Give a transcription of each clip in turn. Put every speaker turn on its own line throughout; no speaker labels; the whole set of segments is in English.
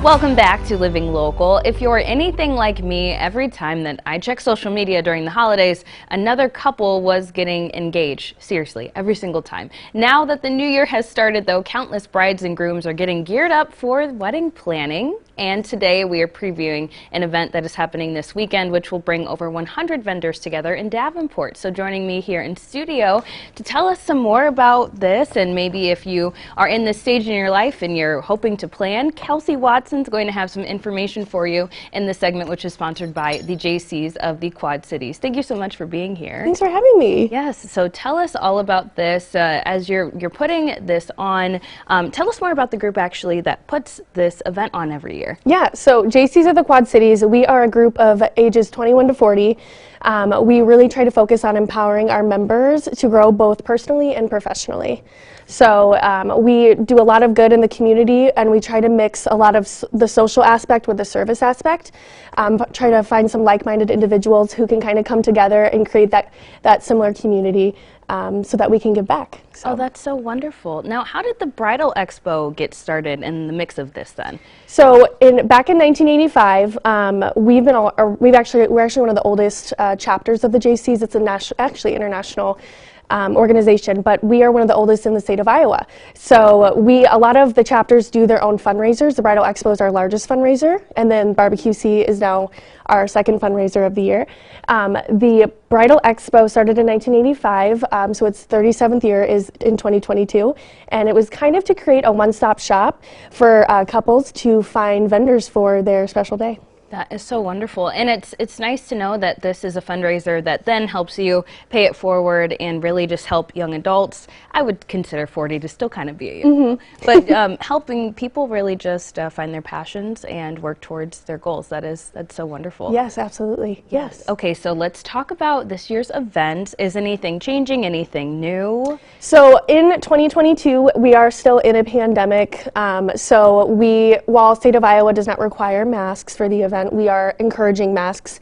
Welcome back to Living Local. If you're anything like me, every time that I check social media during the holidays, another couple was getting engaged. Seriously, every single time. Now that the new year has started, though, countless brides and grooms are getting geared up for wedding planning. And today we are previewing an event that is happening this weekend, which will bring over 100 vendors together in Davenport. So joining me here in studio to tell us some more about this, and maybe if you are in this stage in your life and you're hoping to plan, Kelsey Watson's going to have some information for you in this segment, which is sponsored by the Jaycees of the Quad Cities. Thank you so much for being here.
Thanks for having me.
Yes, so tell us all about this as you're putting this on. Tell us more about the group actually that puts this event on every year.
Yeah, so Jaycees of the Quad Cities, we are a group of ages 21 to 40. We really try to focus on empowering our members to grow both personally and professionally. So we do a lot of good in the community, and we try to mix a lot of the social aspect with the service aspect. Try to find some like-minded individuals who can kind of come together and create that similar community so that we can give back. So.
Oh, that's so wonderful. Now, how did the Bridal Expo get started in the mix of this then?
So back in 1985, we're actually one of the oldest chapters of the Jaycees. It's actually international organization, but we are one of the oldest in the state of Iowa. So a lot of the chapters do their own fundraisers. The Bridal Expo is our largest fundraiser, and then Barbecue C is now our second fundraiser of the year. The Bridal Expo started in 1985, so its 37th year is in 2022, and it was kind of to create a one-stop shop for couples to find vendors for their special day.
That is so wonderful, and it's nice to know that this is a fundraiser that then helps you pay it forward and really just help young adults. I would consider 40 to still kind of be a young adult, but helping people really just find their passions and work towards their goals. That's so wonderful.
Yes, absolutely. Yes.
Okay, so let's talk about this year's event. Is anything changing? Anything new?
So in 2022, we are still in a pandemic. While state of Iowa does not require masks for the event, we are encouraging masks.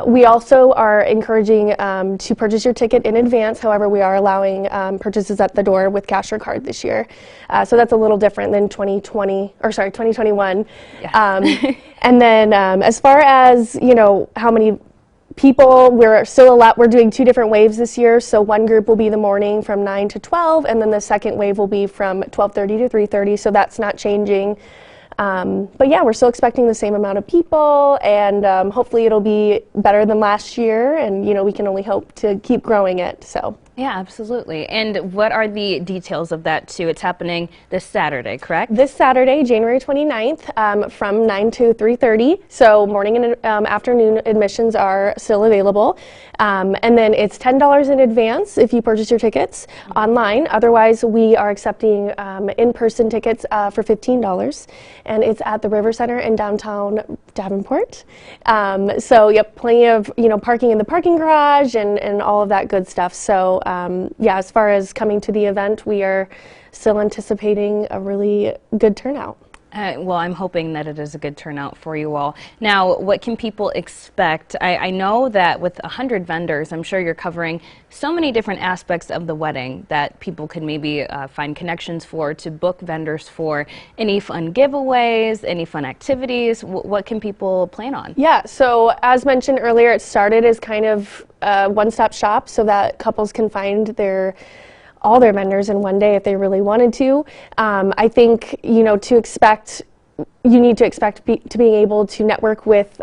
We also are encouraging to purchase your ticket in advance. However, we are allowing purchases at the door with cash or card this year. So that's a little different than 2021. Yeah. And then as far as, how many people, we're doing two different waves this year. So one group will be the morning from 9 to 12, and then the second wave will be from 12:30 to 3:30. So that's not changing. But yeah, we're still expecting the same amount of people, and hopefully it'll be better than last year, and we can only hope to keep growing it. So.
Yeah, absolutely. And what are the details of that too? It's happening this Saturday, correct?
This Saturday, January 29th, from 9 to 3:30. So morning and afternoon admissions are still available. And then it's $10 in advance if you purchase your tickets online. Otherwise, we are accepting in-person tickets for $15. And it's at the River Center in downtown Davenport. So yep, plenty of parking in the parking garage and all of that good stuff. So yeah, as far as coming to the event, we are still anticipating a really good turnout.
Well, I'm hoping that it is a good turnout for you all. Now, what can people expect? I know that with 100 vendors, I'm sure you're covering so many different aspects of the wedding that people could maybe find connections for, to book vendors for. Any fun giveaways, any fun activities? What can people plan on? Yeah, so as mentioned earlier, it started as kind of a one-stop shop so that couples can find all their vendors in one day if they really wanted to. I think, you need to expect to being able to network with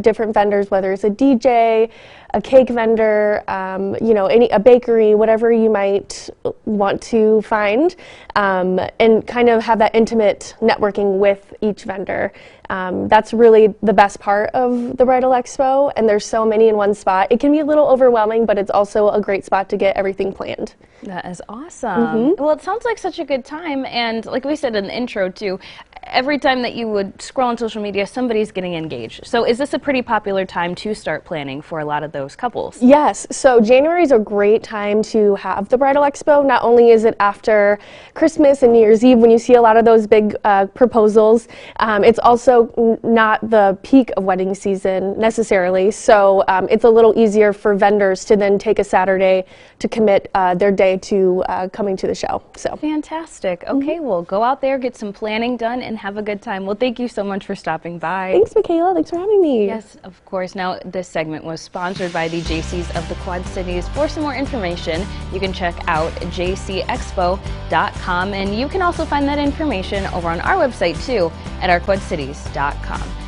different vendors, whether it's a DJ, a cake vendor, a bakery, whatever you might want to find, and kind of have that intimate networking with each vendor. That's really the best part of the Bridal Expo, and there's so many in one spot. It can be a little overwhelming, but it's also a great spot to get everything planned. That is awesome. Well, it sounds like such a good time, and like we said in the intro too, every time that you would scroll on social media, somebody's getting engaged. So is this a pretty popular time to start planning for a lot of those couples? Yes, so January is a great time to have the Bridal Expo. Not only is it after Christmas and New Year's Eve when you see a lot of those big proposals, it's also not the peak of wedding season necessarily, so it's a little easier for vendors to then take a Saturday to commit their day to coming to the show. So fantastic. Okay, well, go out there, get some planning done, and have a good time. Well, thank you so much for stopping by.
Thanks, Michaela. Thanks for having me.
Yes, of course. Now, this segment was sponsored by the Jaycees of the Quad Cities. For some more information, you can check out jcexpo.com, and you can also find that information over on our website, too, at ourquadcities.com.